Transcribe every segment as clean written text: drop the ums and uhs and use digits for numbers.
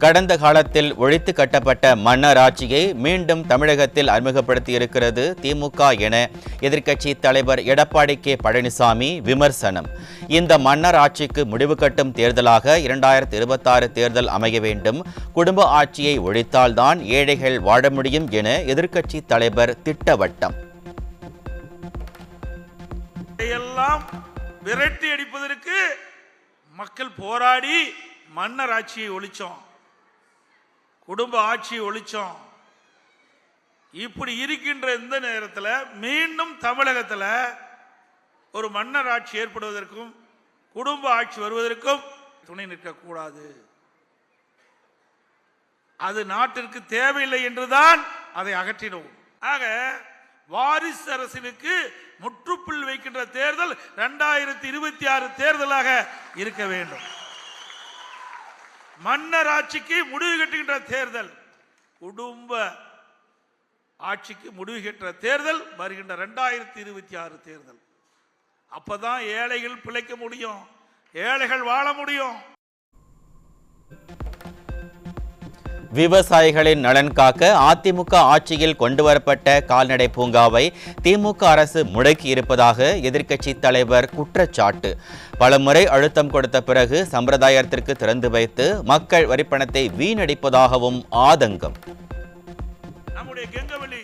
கடந்த காலத்தில் ஒழித்து கட்டப்பட்ட மன்னர் ஆட்சியை மீண்டும் தமிழகத்தில் அறிமுகப்படுத்தியிருக்கிறது திமுக என எதிர்க்கட்சி தலைவர் எடப்பாடி கே பழனிசாமி விமர்சனம். இந்த மன்னர் ஆட்சிக்கு முடிவு கட்டும் தேர்தலாக 2026 தேர்தல் அமைய வேண்டும். குடும்ப ஆட்சியை ஒழித்தால்தான் ஏழைகள் வாழ முடியும் என எதிர்க்கட்சி தலைவர் திட்டவட்டம். விரட்டி அடிப்பதற்கு மக்கள் போராடி மன்னர் ஆட்சியை ஒழிச்சோம், குடும்ப ஆட்சியை ஒழிச்சோம். இப்படி இருக்கின்ற இந்த நேரத்தில் மீண்டும் தமிழகத்தில் ஒரு மன்னர் ஆட்சி ஏற்படுவதற்கும் குடும்ப ஆட்சி வருவதற்கும் துணை நிற்கக்கூடாது. அது நாட்டிற்கு தேவையில்லை என்றுதான் அதை அகற்றினோம். ஆக வாரிசு அரசிற்கு முற்றுப்புள்ளி வைக்கின்ற தேர்தல் 2026 தேர்தலாக இருக்க வேண்டும். மன்னர் ஆட்சிக்கு முடிவு கட்டுகின்ற தேர்தல், குடும்ப ஆட்சிக்கு முடிவு கட்டுகின்ற தேர்தல் வருகின்ற 2026 தேர்தல். அப்பதான் ஏழைகள் பிழைக்க முடியும், ஏழைகள் வாழ முடியும். விவசாயிகளின் நலன் காக்க அதிமுக ஆட்சியில் கொண்டுவரப்பட்ட கால்நடை பூங்காவை திமுக அரசு முடக்கி இருப்பதாக எதிர்க்கட்சி தலைவர் குற்றச்சாட்டு. பலமுறை அழுத்தம் கொடுத்த பிறகு சம்பிரதாயத்திற்கு திறந்து வைத்து மக்கள் வரிப்பணத்தை வீணடிப்பதாகவும் ஆதங்கம். நம்முடைய கெங்கவெளி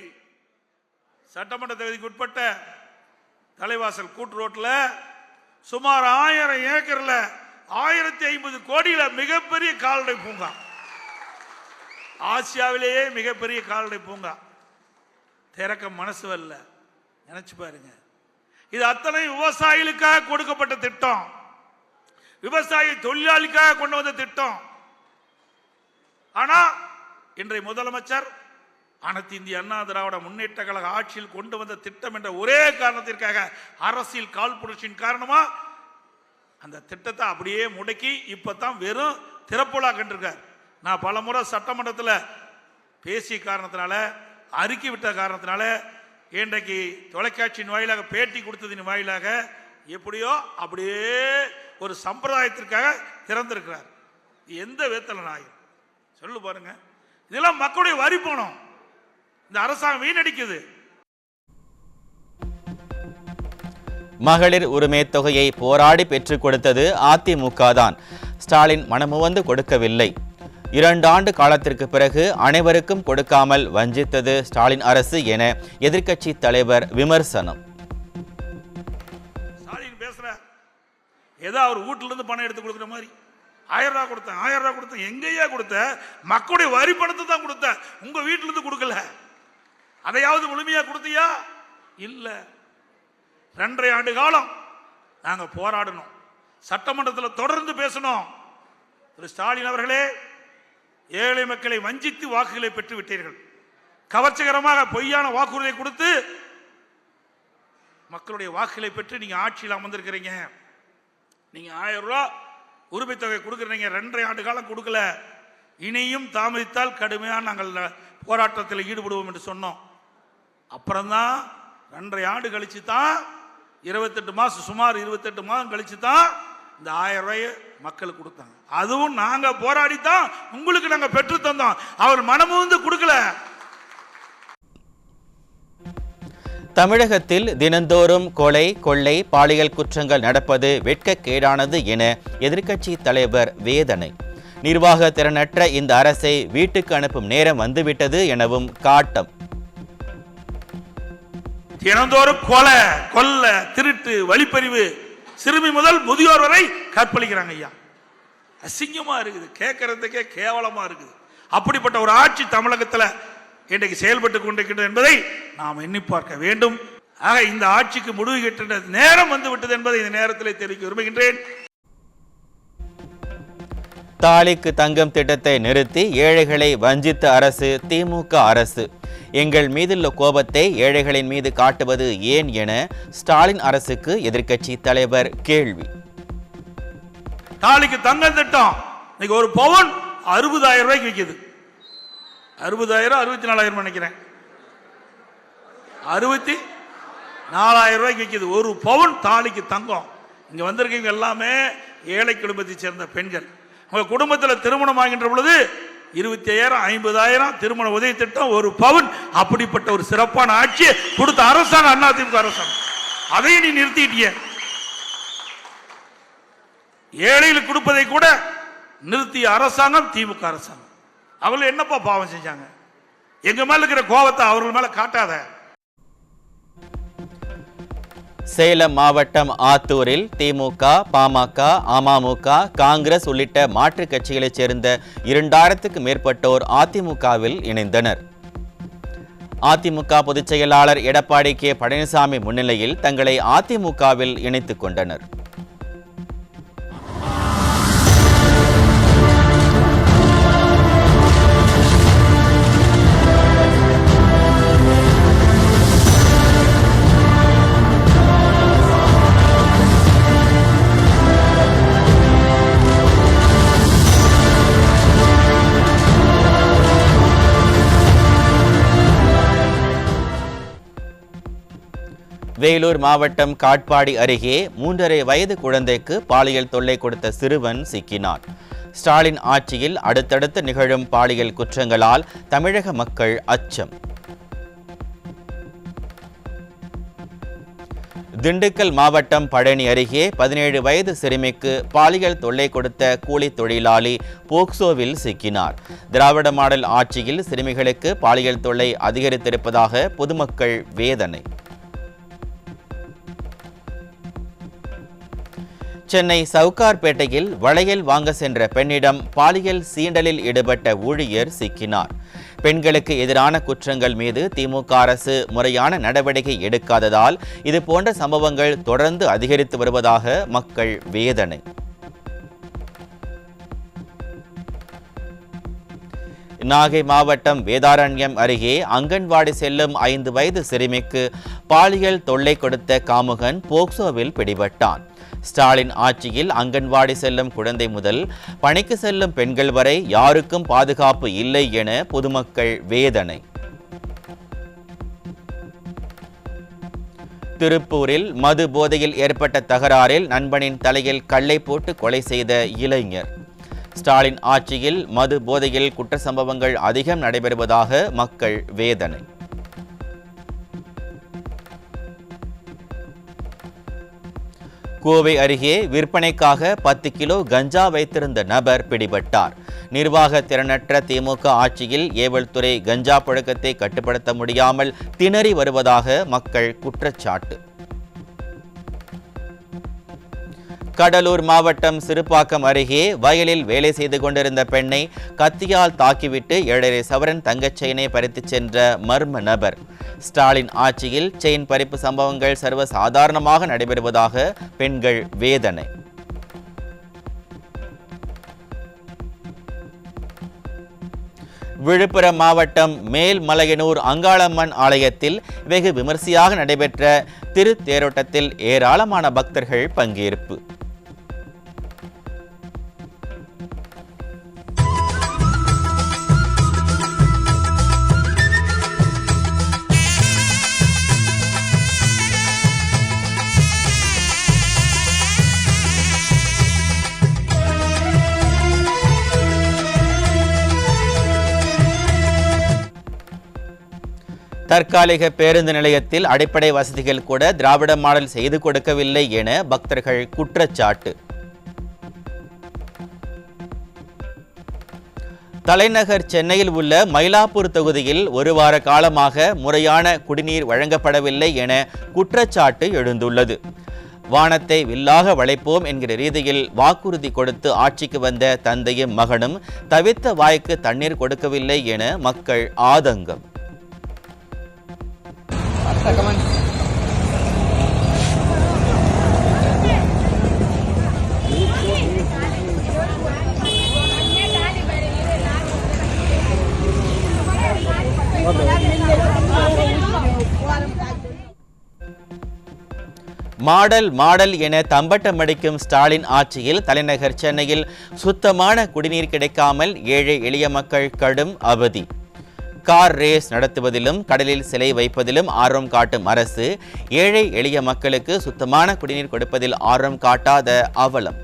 சட்டமன்ற தொகுதிக்கு உட்பட்ட தலைவாசல் கூட்டு ரோட்ல சுமார் 1000 ஏக்கர்ல 1050 கோடியில மிகப்பெரிய கால்நடை பூங்கா, ஆசியாவிலேயே மிகப்பெரிய கால்நடை பூங்கா திறக்க மனசு வரல. நினைச்சு பாருங்க, இது அத்தனை விவசாயிகளுக்காக கொடுக்கப்பட்ட திட்டம், விவசாய தொழிலாளிக்காக கொண்டு வந்த திட்டம். ஆனா இன்றைய முதலமைச்சர் அனைத்து இந்திய அண்ணா திராவிட முன்னேற்ற கழக ஆட்சியில் கொண்டு வந்த திட்டம் என்ற ஒரே காரணத்திற்காக, அரசியல் காழ்ப்புணர்ச்சியின் காரணமா அந்த திட்டத்தை அப்படியே முடக்கி இப்பதான் வெறும் திறப்புலா கண்டிருக்கார். நான் பல முறை சட்டமன்றத்தில் பேசிய காரணத்தினால, அறிக்கை விட்ட காரணத்தினால, இன்றைக்கு தொலைக்காட்சியின் வாயிலாக பேட்டி கொடுத்ததின் வாயிலாக எப்படியோ அப்படியே ஒரு சம்பிரதாயத்திற்காக திறந்திருக்கிறார். எந்த விதத்தில் நாயும் சொல்லு பாருங்க, இதெல்லாம் மக்களுடைய வரி பணம் இந்த அரசாங்கம் வீணடிக்குது. மகளிர் உரிமை தொகையை போராடி பெற்றுக் கொடுத்தது அதிமுக தான். ஸ்டாலின் மனமுவந்து கொடுக்கவில்லை. 2 ஆண்டு காலத்திற்கு பிறகு அனைவருக்கும் கொடுக்காமல் வஞ்சித்தது ஸ்டாலின் அரசு என எதிர்க்கட்சி தலைவர் விமர்சனம். ஸ்டாலின் பேசுற ஏதோ அவர் வீட்டுல இருந்து பணம் எடுத்து கொடுக்குற மாதிரி 1000 ரூபாய் கொடுத்தேன், 1000 ரூபாய் கொடுத்தேன். எங்கேயா கொடுத்த? மக்களுடைய வரி பணத்தை தான் கொடுத்த, உங்க வீட்டுல இருந்து கொடுக்கல. அதையாவது முழுமையா கொடுத்தியா? இல்ல. 2.5 ஆண்டு காலம் நாங்க போராடணும், சட்டமன்றத்தில் தொடர்ந்து பேசணும். திரு ஸ்டாலின் அவர்களே, ஏழை மக்களை வஞ்சித்து வாக்குகளை பெற்று விட்டீர்கள். கவர்ச்சிகரமாக பொய்யான வாக்குறுதியை கொடுத்து மக்களுடைய வாக்குகளை பெற்று நீங்க ஆட்சியில் அமர்ந்திருக்கிறீங்க. நீங்க 1000 ரூபாய் உரிமை தொகை கொடுக்குறீங்க, 2.5 ஆண்டு காலம் கொடுக்கல. இனியும் தாமதித்தால் கடுமையாக நாங்கள் போராட்டத்தில் ஈடுபடுவோம் என்று சொன்னோம். அப்புறம்தான் 2.5 ஆண்டு கழிச்சு தான் 28 மாசம், சுமார் 28 மாதம் கழிச்சு தான் இந்த 1000 ரூபாயை மக்களுக்கு கொடுத்தாங்க. அதுவும் நாங்க போராடித்தான் உங்களுக்கு நாங்க பெற்று தந்தோம். அவர் மனமுந்து கொடுக்கல. தமிழகத்தில் தினந்தோறும் கொலை, கொள்ளை, பாலியல் குற்றங்கள் நடப்பது வெட்கக்கேடானது என எதிர்க்கட்சி தலைவர் வேதனை. நிர்வாக திறனற்ற இந்த அரசை வீட்டுக்கு அனுப்பும் நேரம் வந்துவிட்டது எனவும் காட்டம். தினந்தோறும் கொலை, கொல்ல, திருட்டு, வழிப்பறிவு, சிறுமி முதல் முதியோர் வரை கற்பழிக்கிறாங்க ஐயா. அசிங்கமா இருக்குது, கேட்கறதுக்கே கேவலமா இருக்குது. அப்படிப்பட்ட ஒரு ஆட்சி தமிழகத்தில் இன்றைக்கு செயல்பட்டு கொண்டிருக்கிறது என்பதை நாம் எண்ணி பார்க்க வேண்டும். ஆக இந்த ஆட்சிக்கு முடிவு கட்டுகின்ற நேரம் வந்துவிட்டது என்பதை இந்த நேரத்தில் தெரிவிக்க விரும்புகின்றேன். தாலிக்கு தங்கம் திட்டத்தை நிறுத்தி ஏழைகளை வஞ்சித்த அரசு திமுக அரசு. எங்கள் மீதுள்ள கோபத்தை ஏழைகளின் மீது காட்டுவது ஏன் என ஸ்டாலின் அரசுக்கு எதிர்க்கட்சி தலைவர் கேள்வி. தாலிக்கு தங்கம் திட்டம் இன்னைக்கு ஒரு பவுன் 60,000 ரூபாய்க்கு விற்குது. 60,000 64,000 நினைக்கிறேன், 64,000 ரூபாய்க்கு விற்குது ஒரு பவுன் தாலிக்கு தங்கம். இங்க வந்திருக்கீங்க எல்லாமே ஏழை குடும்பத்தை சேர்ந்த பெண்கள். உங்க குடும்பத்தில் திருமணம் ஆகின்ற பொழுது 25,000 50,000 திருமண உதவி திட்டம், 1 பவுன், அப்படிப்பட்ட ஒரு சிறப்பான ஆட்சியை கொடுத்த அரசாங்கம் அதிமுக அரசாங்கம். அதையும் நீ நிறுத்திட்டிய. ஏழைகளுக்கு கொடுப்பதை கூட நிறுத்திய அரசாங்கம் திமுக அரசாங்கம். அவர்கள் என்னப்பா பாவம் செஞ்சாங்க? எங்க மேல இருக்கிற கோபத்தை அவர்கள் மேல காட்டாத. சேலம் மாவட்டம் ஆத்தூரில் திமுக, பாமக, அமமுக, காங்கிரஸ் உள்ளிட்ட மாற்றுக் கட்சிகளைச் சேர்ந்த 2000க்கும் மேற்பட்டோர் அதிமுகவில் இணைந்தனர். அதிமுக பொதுச் செயலாளர் எடப்பாடி கே பழனிசாமி முன்னிலையில் தங்களை அதிமுகவில் இணைத்துக் கொண்டனர். வேலூர் மாவட்டம் காட்பாடி அருகே 3.5 வயது குழந்தைக்கு பாலியல் தொல்லை கொடுத்த சிறுவன் சிக்கினான். ஸ்டாலின் ஆட்சியில் அடுத்தடுத்து நிகழும் பாலியல் குற்றங்களால் தமிழக மக்கள் அச்சம். திண்டுக்கல் மாவட்டம் பழனி அருகே 17 வயது சிறுமிக்கு பாலியல் தொல்லை கொடுத்த கூலி தொழிலாளி போக்சோவில் சிக்கினார். திராவிட மாடல் ஆட்சியில் சிறுமிகளுக்கு பாலியல் தொல்லை அதிகரித்திருப்பதாக பொதுமக்கள் வேதனை. சென்னை சவுகார்பேட்டையில் வளையல் வாங்க சென்ற பெண்ணிடம் பாலியல் சீண்டலில் ஈடுபட்ட ஊழியர் சிக்கினார். பெண்களுக்கு எதிரான குற்றங்கள் மீது திமுக அரசு முறையான நடவடிக்கை எடுக்காததால் இதுபோன்ற சம்பவங்கள் தொடர்ந்து அதிகரித்து வருவதாக மக்கள் வேதனை. நாகை மாவட்டம் வேதாரண்யம் அருகே அங்கன்வாடி செல்லும் 5 வயது சிறுமிக்கு பாலியல் தொல்லை கொடுத்த காமுகன் போக்சோவில் பிடிபட்டான். ஸ்டாலின் ஆட்சியில் அங்கன்வாடி செல்லும் குழந்தை முதல் பணிக்கு செல்லும் பெண்கள் வரை யாருக்கும் பாதுகாப்பு இல்லை என பொதுமக்கள் வேதனை. திருப்பூரில் மது போதையில் ஏற்பட்ட தகராறில் நண்பனின் தலையில் கல்லை போட்டு கொலை செய்த இளைஞர். ஸ்டாலின் ஆட்சியில் மது போதையில் குற்ற சம்பவங்கள் அதிகம் நடைபெறுவதாக மக்கள் வேதனை. கோவை அருகே விற்பனைக்காக 10 கிலோ கஞ்சா வைத்திருந்த நபர் பிடிபட்டார். நிர்வாக திறனற்ற திமுக ஆட்சியில் ஏவல்துறை கஞ்சா புழக்கத்தை கட்டுப்படுத்த முடியாமல் திணறி வருவதாக மக்கள் குற்றச்சாட்டு. கடலூர் மாவட்டம் சிறுபாக்கம் அருகே வயலில் வேலை செய்து கொண்டிருந்த பெண்ணை கத்தியால் தாக்கிவிட்டு 7.5 சவரன் தங்கச் செயினை பறித்துச் சென்ற மர்ம நபர். ஸ்டாலின் ஆட்சியில் செயின் பறிப்பு சம்பவங்கள் சர்வசாதாரணமாக நடைபெறுவதாக பெண்கள் வேதனை. விழுப்புரம் மாவட்டம் மேல்மலையனூர் அங்காளம்மன் ஆலயத்தில் வெகு விமர்சையாக நடைபெற்ற திருத்தேரோட்டத்தில் ஏராளமான பக்தர்கள் பங்கேற்பு. தற்காலிக பேருந்து நிலையத்தில் அடிப்படை வசதிகள் கூட திராவிட மாடல் செய்து கொடுக்கவில்லை என பக்தர்கள் குற்றச்சாட்டு. தலைநகர் சென்னையில் உள்ள மயிலாப்பூர் தொகுதியில் 1 வார காலமாக முறையான குடிநீர் வழங்கப்படவில்லை என குற்றச்சாட்டு எழுந்துள்ளது. வானத்தை வில்லாக வளைப்போம் என்கிற ரீதியில் வாக்குறுதி கொடுத்து ஆட்சிக்கு வந்த தந்தையும் மகனும் தவித்த வாய்க்கு தண்ணீர் கொடுக்கவில்லை என மக்கள் ஆதங்கம். மாடல் என தம்பட்டம் அடிக்கும் ஸ்டாலின் ஆட்சியில் தலைநகர் சென்னையில் சுத்தமான குடிநீர் கிடைக்காமல் ஏழை எளிய மக்கள் கடும் அவதி. கார் ரேஸ் நடத்துவதிலும் கடலில் சிலை வைப்பதிலும் ஆர்வம் காட்டும் அரசு ஏழை எளிய மக்களுக்கு சுத்தமான குடிநீர் கொடுப்பதில் ஆர்வம் காட்டாத அவலம்.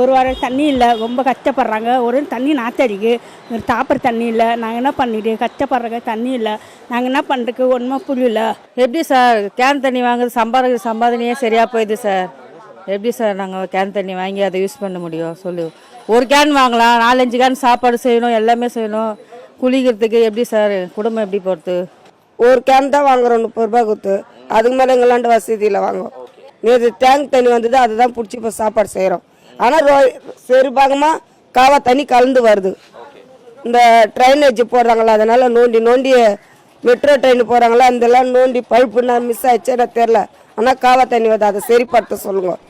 ஒரு வாரம் தண்ணி இல்லை, ரொம்ப கஷ்டப்படுறாங்க. ஒரு தண்ணி நாத்தடிக்கு, ஒரு சாப்பிட்ற தண்ணி இல்லை. நாங்கள் என்ன பண்ணிட்டு கஷ்டப்படுறாங்க, தண்ணி இல்லை. நாங்கள் என்ன பண்ணுறதுக்கு ஒன்றுமே புரியல. எப்படி சார் கேன் தண்ணி வாங்குறது சம்பாதனையே சரியாக போயிடுது சார். எப்படி சார் நாங்கள் கேன் தண்ணி வாங்கி அதை யூஸ் பண்ண முடியும் சொல்லு. ஒரு கேன் வாங்கலாம், 4-5 கேன் சாப்பாடு செய்யணும், எல்லாமே செய்யணும். குளிக்கிறதுக்கு எப்படி சார் குடும்பம் எப்படி போகிறது? ஒரு கேன் தான் வாங்குறோம் 30 ரூபாய் கொடுத்து. அதுக்கு மேலே எங்களாண்ட வசதியில் வாங்குவோம். நேற்று டேங்க் தண்ணி வந்தது, அதுதான் பிடிச்சி இப்போ சாப்பாடு செய்கிறோம். ஆனால் சரி பாகமாக காவா தண்ணி கலந்து வருது. இந்த ட்ரைனேஜ் போடுறாங்களா, அதனால் நோண்டி மெட்ரோ ட்ரெயின் போகிறாங்களா, அதெல்லாம் நோண்டி பழுப்புன்னா மிஸ் ஆயிடுச்சு, எனக்கு தெரில. ஆனால் காவா தண்ணி வருது, அதை சரிப்படுத்த சொல்லுங்கள்.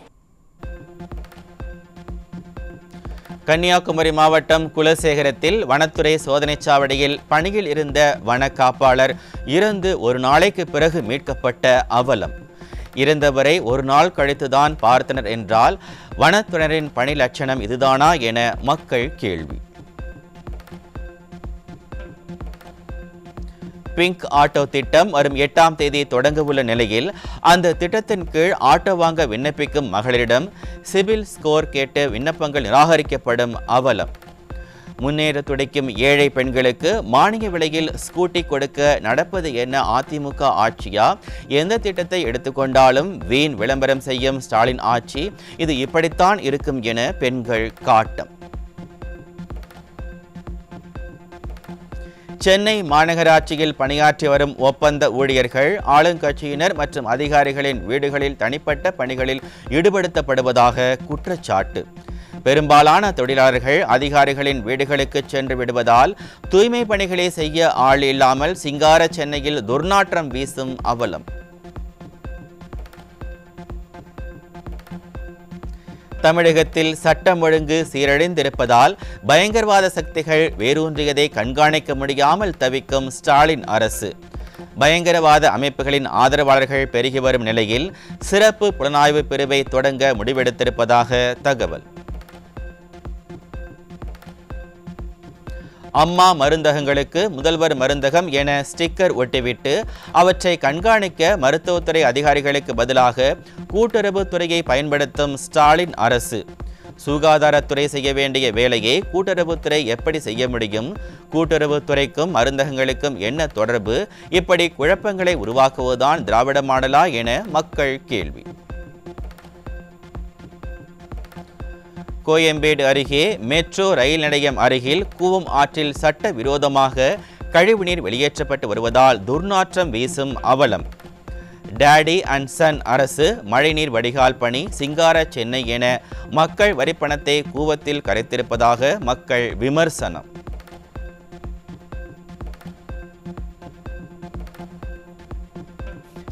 கன்னியாகுமரி மாவட்டம் குலசேகரத்தில் வனத்துறை சோதனைச் சாவடியில் பணியில் இருந்த வன காப்பாளர் இறந்து ஒரு நாளைக்கு பிறகு மீட்கப்பட்ட அவலம். இறந்தவரை ஒரு நாள் கழித்துதான் பார்த்தனர் என்றால் வனத்துறையினரின் பணி லட்சணம் இதுதானா என மக்கள் கேள்வி. பிங்க் ஆட்டோ திட்டம் வரும் 8ஆம் தேதி தொடங்க உள்ள நிலையில் அந்த திட்டத்தின் கீழ் ஆட்டோ வாங்க விண்ணப்பிக்கும் மகளிரிடம் சிபில் ஸ்கோர் கேட்டு விண்ணப்பங்கள் நிராகரிக்கப்படும் அவலம். முன்னேற துடிக்கும் ஏழை பெண்களுக்கு மானிய விலையில் ஸ்கூட்டி கொடுக்க நடப்பது என்ன அதிமுக ஆட்சியா? எந்த திட்டத்தை எடுத்துக்கொண்டாலும் வீண் விளம்பரம் செய்யும் ஸ்டாலின் ஆட்சி. இது இப்படித்தான் இருக்கும் என பெண்கள் காட்டம். சென்னை மாநகராட்சியில் பணியாற்றி வரும் ஒப்பந்த ஊழியர்கள் ஆளுங்கட்சியினர் மற்றும் அதிகாரிகளின் வீடுகளில் தனிப்பட்ட பணிகளில் ஈடுபடுத்தப்படுவதாக குற்றச்சாட்டு. பெரும்பாலான தொழிலாளர்கள் அதிகாரிகளின் வீடுகளுக்கு சென்று விடுவதால் தூய்மை பணிகளை செய்ய ஆள் இல்லாமல் சிங்கார சென்னையில் துர்நாற்றம் வீசும் அவலம். தமிழகத்தில் சட்டம் ஒழுங்கு சீரழிந்திருப்பதால் பயங்கரவாத சக்திகள் வேரூன்றியதை கண்காணிக்க முடியாமல் தவிக்கும் ஸ்டாலின் அரசு. பயங்கரவாத அமைப்புகளின் ஆதரவாளர்கள் பெருகி வரும் நிலையில் சிறப்பு புலனாய்வு பிரிவை தொடங்க முடிவெடுத்திருப்பதாக தகவல். அம்மா மருந்தகங்களுக்கு முதல்வர் மருந்தகம் என ஸ்டிக்கர் ஒட்டிவிட்டு அவற்றை கண்காணிக்க மருத்துவத்துறை அதிகாரிகளுக்கு பதிலாக கூட்டுறவுத்துறையை பயன்படுத்தும் ஸ்டாலின் அரசு. சுகாதாரத்துறை செய்ய வேண்டிய வேலையை கூட்டுறவுத்துறை எப்படி செய்ய முடியும்? கூட்டுறவுத்துறைக்கும் மருந்தகங்களுக்கும் என்ன தொடர்பு? இப்படி குழப்பங்களை உருவாக்குவதுதான் திராவிட மாடலா என மக்கள் கேள்வி. கோயம்பேடு அருகே மெட்ரோ ரயில் நிலையம் அருகில் கூவம் ஆற்றில் சட்ட விரோதமாக கழிவுநீர் வெளியேற்றப்பட்டு வருவதால் துர்நாற்றம் வீசும் அவலம். டேடி அண்ட் சன் அரசு மழைநீர் வடிகால் பணி சிங்கார சென்னை என மக்கள் வரிப்பணத்தை கூவத்தில் கரைத்திருப்பதாக மக்கள் விமர்சனம்.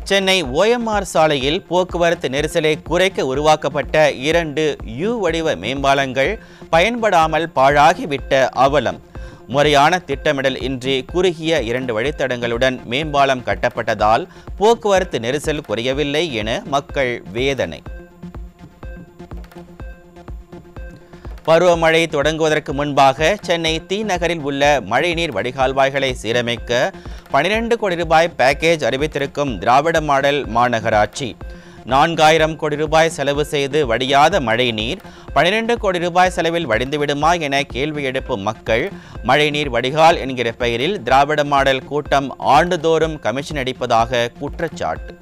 சென்னை OMR சாலையில் போக்குவரத்து நெரிசலை குறைக்க உருவாக்கப்பட்ட 2 U வடிவ மேம்பாலங்கள் பயன்படாமல் பாழாகிவிட்ட அவலம். முறையான திட்டமிடல் இன்றி குறுகிய 2 வழித்தடங்களுடன் மேம்பாலம் கட்டப்பட்டதால் போக்குவரத்து நெரிசல் குறையவில்லை என மக்கள் வேதனை. பருவமழை தொடங்குவதற்கு முன்பாக சென்னை தி நகரில் உள்ள மழைநீர் வடிகால்வாய்களை சீரமைக்க 12 கோடி ரூபாய் பேக்கேஜ் அறிவித்திருக்கும் திராவிட மாடல் மாநகராட்சி. 4000 கோடி ரூபாய் செலவு செய்து வடியாத மழைநீர் 12 கோடி ரூபாய் செலவில் வடிந்துவிடுமா என கேள்வி எழுப்பும் மக்கள் மழைநீர் வடிகால் என்கிற பெயரில் திராவிட மாடல் கூட்டம் ஆண்டுதோறும் கமிஷன் அடிப்பதாக குற்றச்சாட்டு.